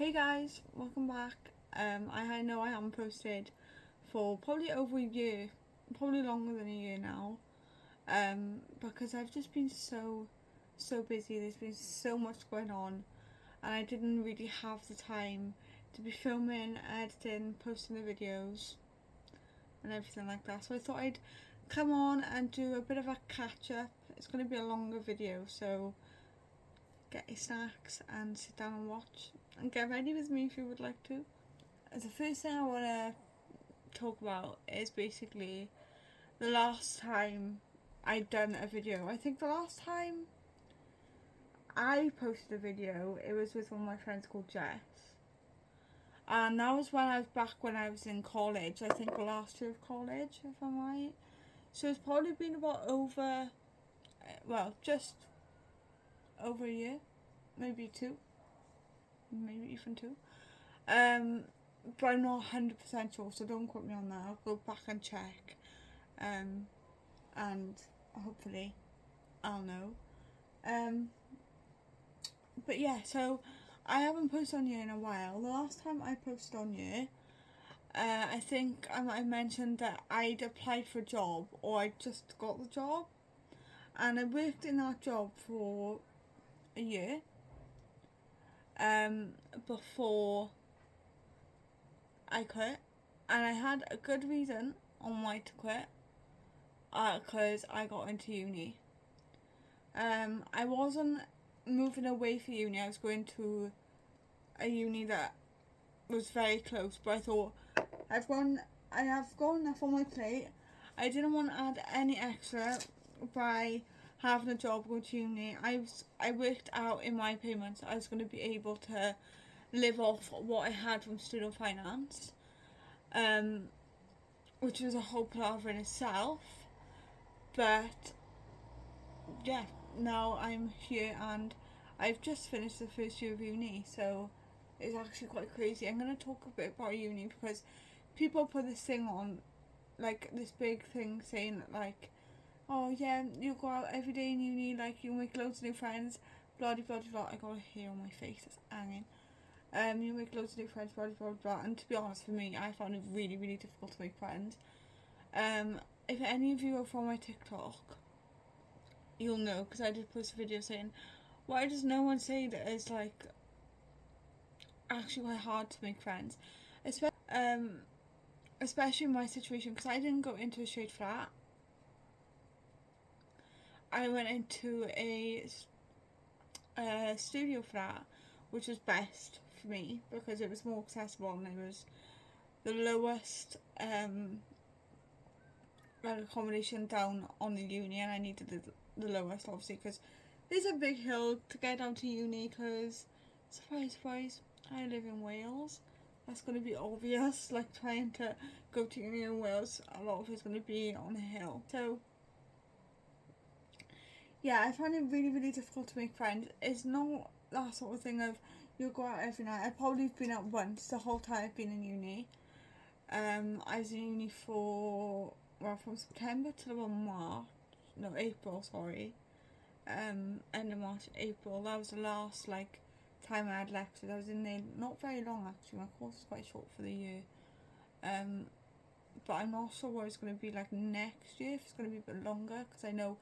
Hey guys, welcome back. I know I haven't posted for probably over a year, probably longer than a year now, because I've just been so busy. There's been so much going on, and I didn't really have the time to be filming, editing, posting the videos, and everything like that. So I thought I'd come on and do a bit of a catch up. It's going to be a longer video, so get your snacks and sit down and watch and get ready with me if you would like to. The first thing I want to talk about is basically the last time I'd done a video. I think the last time I posted a video, it was with one of my friends called Jess. And that was when I was back when I was in college, I think the last year of college, if I'm right. So it's probably been about just over a year, maybe two, maybe even two. But I'm not 100% sure, so don't quote me on that. I'll go back and check, and hopefully I'll know. But yeah, so I haven't posted on here in a while. The last time I posted on here, I think I might have mentioned that I'd applied for a job, or I just got the job, and I worked in that job for a year, before I quit, and I had a good reason on why to quit, because I got into uni. I wasn't moving away for uni. I was going to a uni that was very close, but I thought I have got enough on my plate. I didn't want to add any extra by having a job, going to uni. I worked out in my payments I was going to be able to live off what I had from student finance, which was a whole palaver in itself. But yeah, now I'm here and I've just finished the first year of uni, so it's actually quite crazy. I'm going to talk a bit about uni because people put this thing on, like this big thing saying like, oh yeah, you go out every day in uni, like you make loads of new friends, blah blah blah. I got a hair on my face, it's hanging. You make loads of new friends, blah blah blah. And to be honest, for me, I found it really difficult to make friends. If any of you are from my TikTok, you'll know, because I did post a video saying, why does no one say that it's like actually quite hard to make friends, especially in my situation, because I didn't go into a straight flat. I went into a studio flat, which was best for me because it was more accessible and it was the lowest accommodation down on the uni, and I needed the lowest obviously because there's a big hill to get down to uni, because surprise, I live in Wales. That's going to be obvious, like trying to go to uni in Wales, a lot of it's going to be on a hill. So yeah, I find it really difficult to make friends. It's not that sort of thing of you'll go out every night. I've probably been out once the whole time I've been in uni. I was in uni from September till about April, sorry. End of March, April. That was the last time I had lectures. I was in there not very long actually. My course is quite short for the year. But I'm not sure what it's going to be like next year, if it's going to be a bit longer, because I know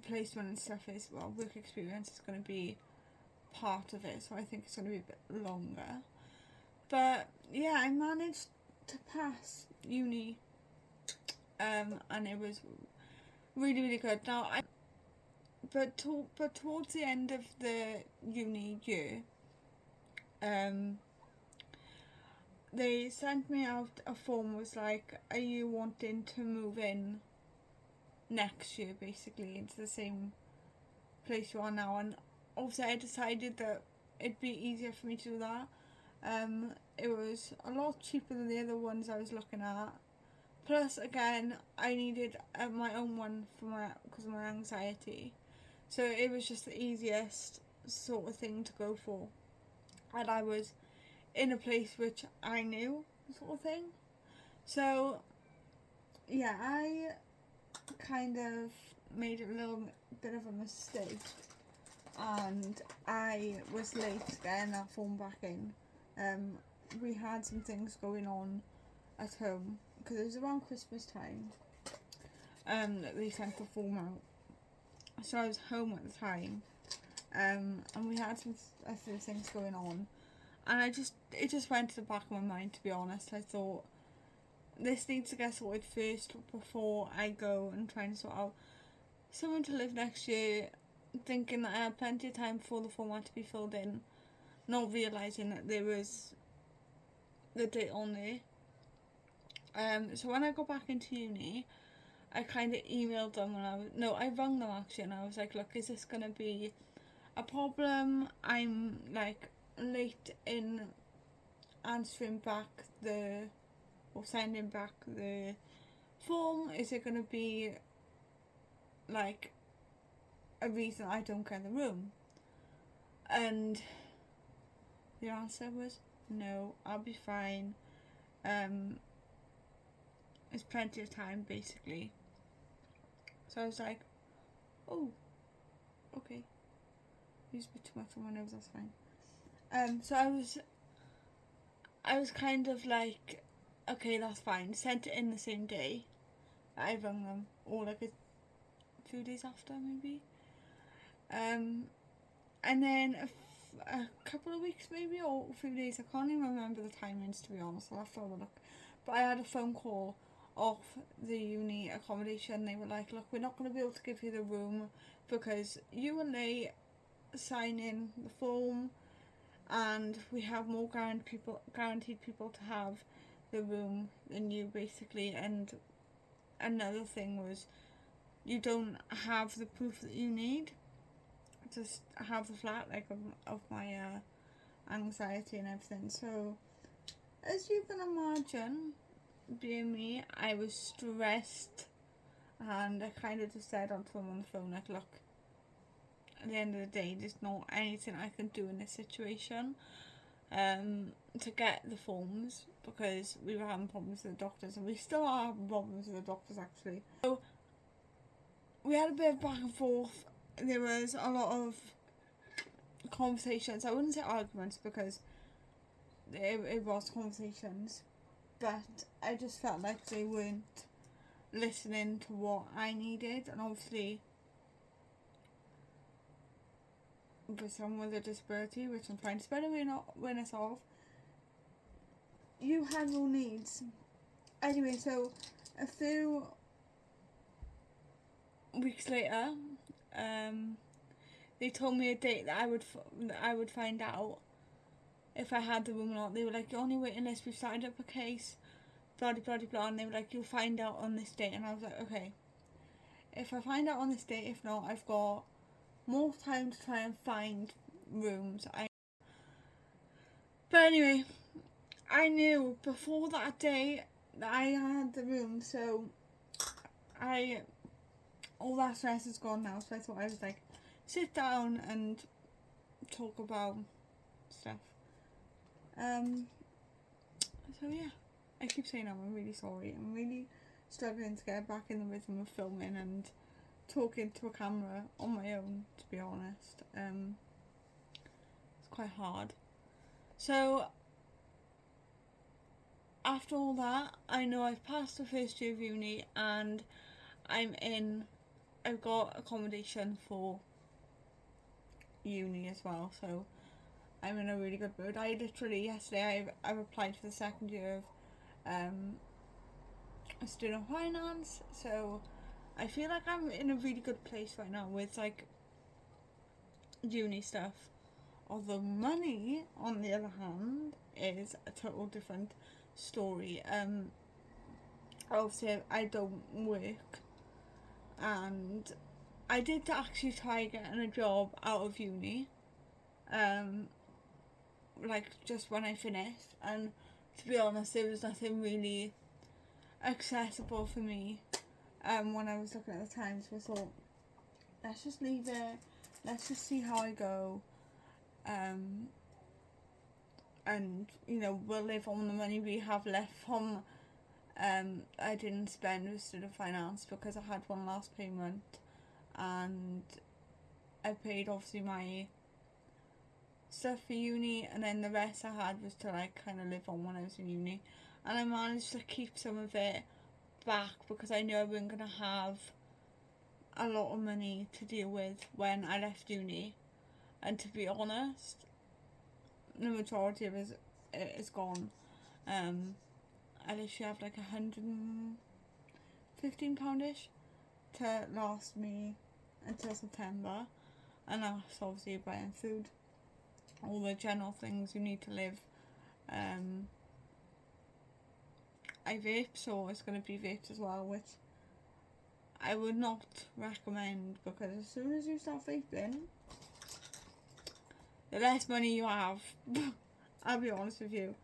placement and stuff is, work experience is going to be part of it, so I think it's going to be a bit longer. But yeah, I managed to pass uni, and it was really good. Now, but towards the end of the uni year, they sent me out a form, was like, are you wanting to move in next year, basically, into the same place you are now? And obviously I decided that it'd be easier for me to do that. It was a lot cheaper than the other ones I was looking at. Plus, again, I needed my own one because of my anxiety. So it was just the easiest sort of thing to go for. And I was in a place which I knew, sort of thing. So yeah, I kind of made a little bit of a mistake and I was late getting that form back in. We had some things going on at home because it was around Christmas time that they sent the form out. So I was home at the time, and we had a few things going on, and it just went to the back of my mind, to be honest. I thought, this needs to get sorted first before I go and try and sort out someone to live next year, thinking that I had plenty of time for the form to be filled in, not realising that there was the date on there. So when I got back into uni, I kind of emailed them I rang them actually, and I was like, look, is this going to be a problem? I'm like late in answering back or sending back the form. Is it going to be like a reason I don't get the room? And the answer was no, I'll be fine. There's plenty of time, basically. So I was like, oh, okay. Use a bit too much on my nose, that's fine. So I was kind of like, okay, that's fine. Sent it in the same day that I rang them, or like a few days after, maybe. And then a couple of weeks, maybe, or a few days. I can't even remember the timings, to be honest. I'll have to have a look. But I had a phone call off the uni accommodation. They were like, look, we're not going to be able to give you the room because you and they sign in the form, and we have more guaranteed people to have the room than you, basically. And another thing was, you don't have the proof that you need to have the flat, like of my anxiety and everything. So as you can imagine, being me, I was stressed, and I kind of just said onto them on the phone, like, look, at the end of the day, there's not anything I can do in this situation to get the forms, because we were having problems with the doctors, and we still are having problems with the doctors, actually. So we had a bit of back and forth. There was a lot of conversations. I wouldn't say arguments, because it was conversations, but I just felt like they weren't listening to what I needed. And obviously, for someone with a disability, which I'm trying to spread awareness of, you have your needs. Anyway, so a few weeks later, they told me a date that I would find out if I had the room or not. They were like, you're on your waiting list, we've started up a case, blah blah blah blah, and they were like, you'll find out on this date. And I was like, okay, if I find out on this date, if not, I've got more time to try and find rooms. But anyway, I knew before that day that I had the room, so all that stress is gone now. So I thought I was like, sit down and talk about stuff. So yeah, I keep saying I'm really sorry. I'm really struggling to get back in the rhythm of filming and talking to a camera on my own, to be honest. It's quite hard. So after all that, I know I've passed the first year of uni, and I've got accommodation for uni as well, so I'm in a really good mood. I literally yesterday I've applied for the second year of student finance, so I feel like I'm in a really good place right now with like uni stuff. Although money, on the other hand, is a total different story. Obviously I don't work, and I did actually try getting a job out of uni, like just when I finished, and to be honest, there was nothing really accessible for me when I was looking at the time. So I thought, let's just leave it, let's just see how I go, and you know, we'll live on the money we have left from I didn't spend with student finance, because I had one last payment, and I paid obviously my stuff for uni, and then the rest I had was to like kind of live on when I was in uni, and I managed to keep some of it back because I knew I wasn't going to have a lot of money to deal with when I left uni. And to be honest, the majority of it is gone. I literally have like £115-ish to last me until September, and that's obviously buying food, all the general things you need to live. I vape, so it's going to be vapes as well, which I would not recommend, because as soon as you start vaping, the less money you have. I'll be honest with you.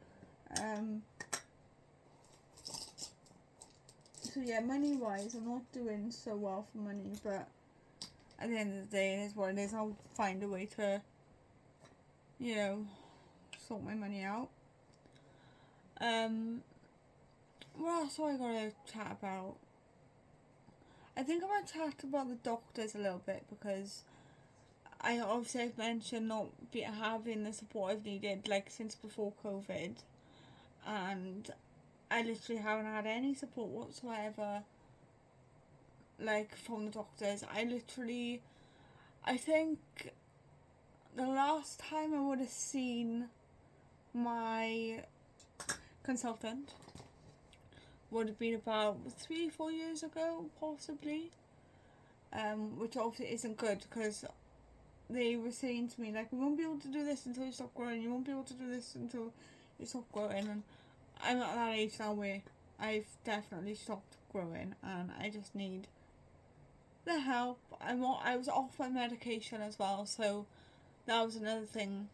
So yeah, money wise, I'm not doing so well for money, but at the end of the day, it is what it is. I'll find a way to, you know, sort my money out. What else have I got to chat about? I think I might chat about the doctors a little bit, because I've mentioned not having the support I've needed like since before COVID, and I literally haven't had any support whatsoever, like from the doctors. I think the last time I would have seen my consultant would have been about 3-4 years ago, possibly, which obviously isn't good, because they were saying to me, like, you won't be able to do this until you stop growing, you won't be able to do this until you stop growing, and I'm at that age now where I've definitely stopped growing, and I just need the help. I was off my medication as well, so that was another thing.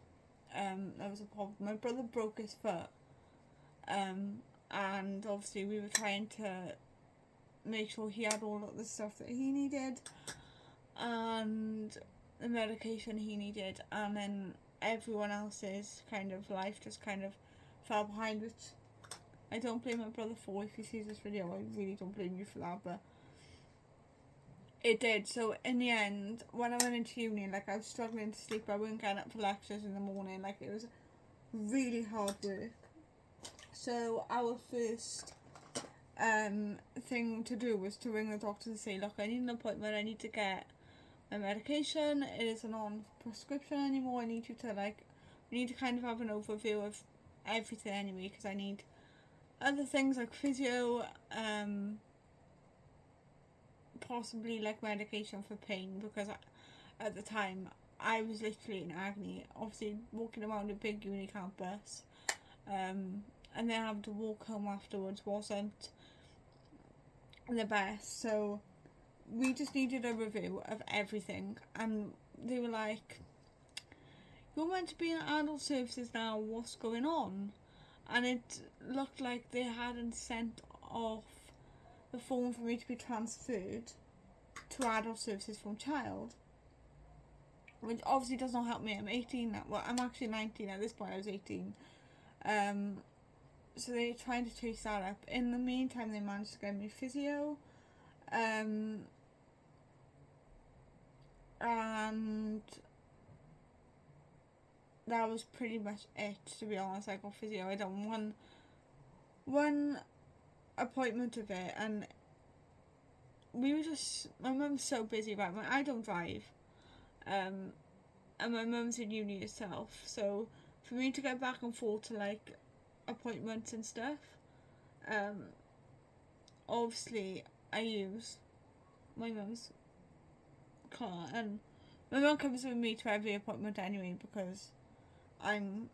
That was a problem. My brother broke his foot, and obviously we were trying to make sure he had all of the stuff that he needed and the medication he needed, and then everyone else's kind of life just kind of fell behind, which I don't blame my brother for. If he sees this video, I really don't blame you for that, but it did. So in the end, when I went into uni, like, I was struggling to sleep. I wasn't getting up for lectures in the morning. Like, it was really hard work. So our first thing to do was to ring the doctor and say, look, I need an appointment, I need to get my medication, it isn't on prescription anymore, I need you to, like, we need to kind of have an overview of everything anyway, because I need other things like physio, possibly like medication for pain, because at the time I was literally in agony, obviously walking around a big uni campus, and then having to walk home afterwards wasn't the best. So we just needed a review of everything, and they were like, you're meant to be in adult services now, what's going on? And it looked like they hadn't sent off the form for me to be transferred to adult services from child, which obviously does not help me. I'm 18 now. Well, I'm actually 19 at this point. I was 18. So they're trying to chase that up. In the meantime, they managed to get me physio, and that was pretty much it, to be honest. I got physio. I done one appointment of it, and my mum's so busy about it. I don't drive, and my mum's in uni herself, so for me to get back and forth to like appointments and stuff, obviously I use my mum's car, and my mum comes with me to every appointment anyway, because I'm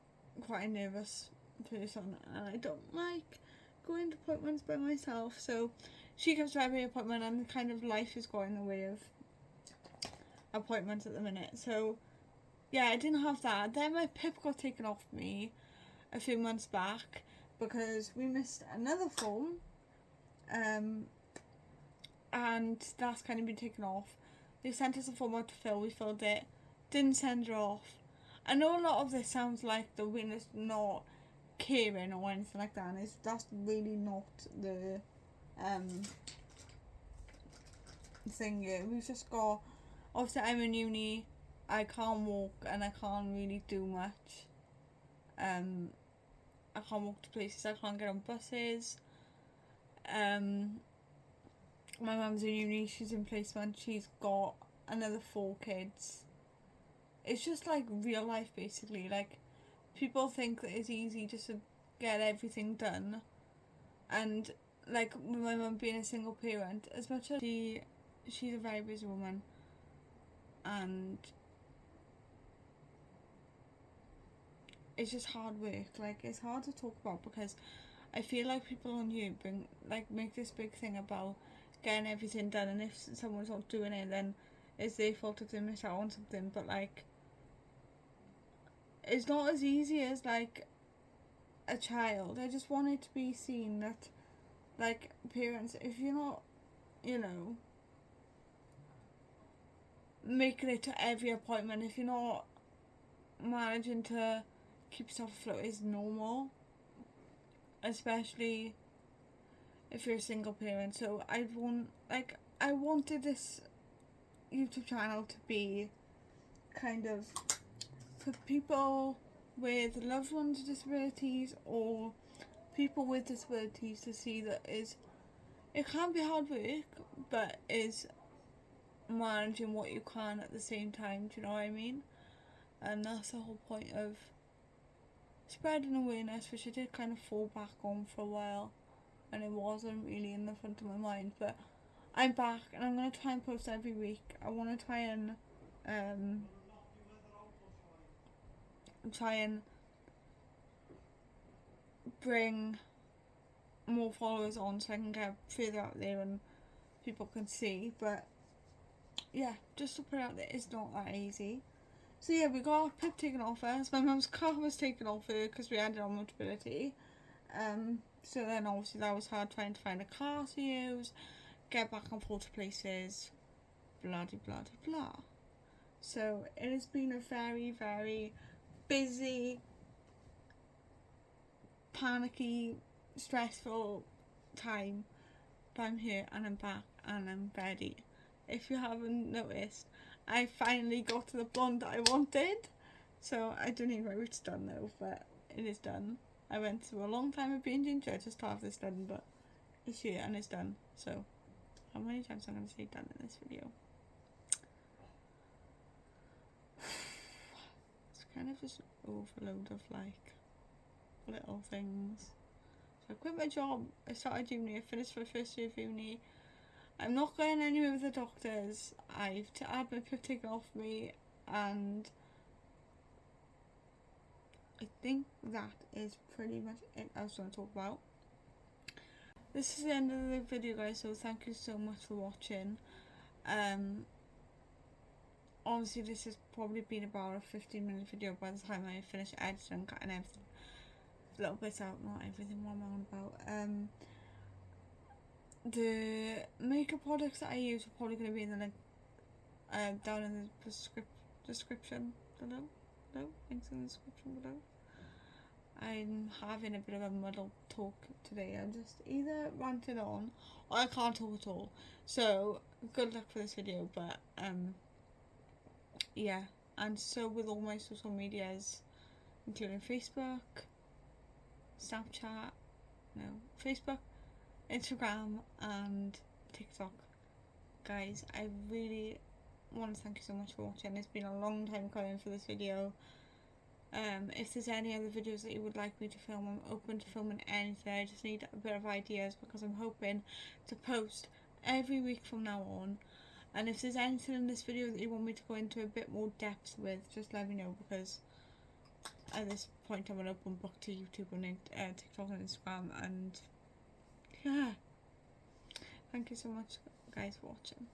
quite a nervous person and I don't like going to appointments by myself, so she comes to every appointment, and kind of life is going the way of appointments at the minute. So yeah, I didn't have that. Then my PIP got taken off me a few months back because we missed another form, and that's kind of been taken off. They sent us a form out to fill, we filled it, didn't send her off. I know a lot of this sounds like the witness not caring or anything like that, and that's really not the thing here. We've just got, obviously I'm in uni, I can't walk and I can't really do much. I can't walk to places, I can't get on buses. My mum's in uni, she's in placement, she's got another 4 kids. It's just like real life basically. Like, people think that it's easy just to get everything done, and like with my mum being a single parent, as much as she's a very busy woman, and it's just hard work. Like, it's hard to talk about because I feel like people on here make this big thing about getting everything done, and if someone's not doing it, then it's their fault if they miss out on something. But like, it's not as easy as like a child. I just want it to be seen that, like, parents, if you're not, you know, making it to every appointment, if you're not managing to keep yourself afloat, is normal, especially if you're a single parent. So I wanted this YouTube channel to be kind of for people with loved ones with disabilities or people with disabilities to see that it can be hard work, but is managing what you can at the same time. Do you know what I mean? And that's the whole point of spreading awareness, which I did kind of fall back on for a while, and it wasn't really in the front of my mind. But I'm back, and I'm going to try and post every week. I want to try and bring more followers on so I can get further out there and people can see. But yeah, just to put it out there, it's not that easy. So yeah, we got our PIP taken off us. My mum's car was taken off her because we had it on Motability. So then obviously that was hard, trying to find a car to use, get back and forth to places, blah de blah de blah. So it has been a very, very busy, panicky, stressful time. But I'm here and I'm back and I'm ready. If you haven't noticed, I finally got to the blonde that I wanted. So I don't know why it's done though, but it is done. I went through a long time of being ginger just to have this done, but it's here and it's done. So how many times am I going to say done in this video? It's kind of just an overload of like little things. So I quit my job, I started uni, I finished my first year of uni. I'm not going anywhere with the doctors. I've had my PIP taken off me, and I think that is pretty much it I was going to talk about. This is the end of the video, guys, so thank you so much for watching. Obviously this has probably been about a 15-minute video by the time I finish editing and cutting everything. A little bit out, not everything what I'm on about. The makeup products that I use are probably going to be in the link down in the description below. Links in the description below. I'm having a bit of a muddled talk today. I'm just either ranting on or I can't talk at all. So good luck for this video. But yeah, and so with all my social medias, including Facebook, Snapchat, Facebook, Instagram and TikTok. Guys, I really want to thank you so much for watching. It's been a long time coming for this video. If there's any other videos that you would like me to film, I'm open to filming anything. I just need a bit of ideas because I'm hoping to post every week from now on. And if there's anything in this video that you want me to go into a bit more depth with, just let me know, because at this point I'm an open book to YouTube and TikTok and Instagram. And yeah, thank you so much guys for watching.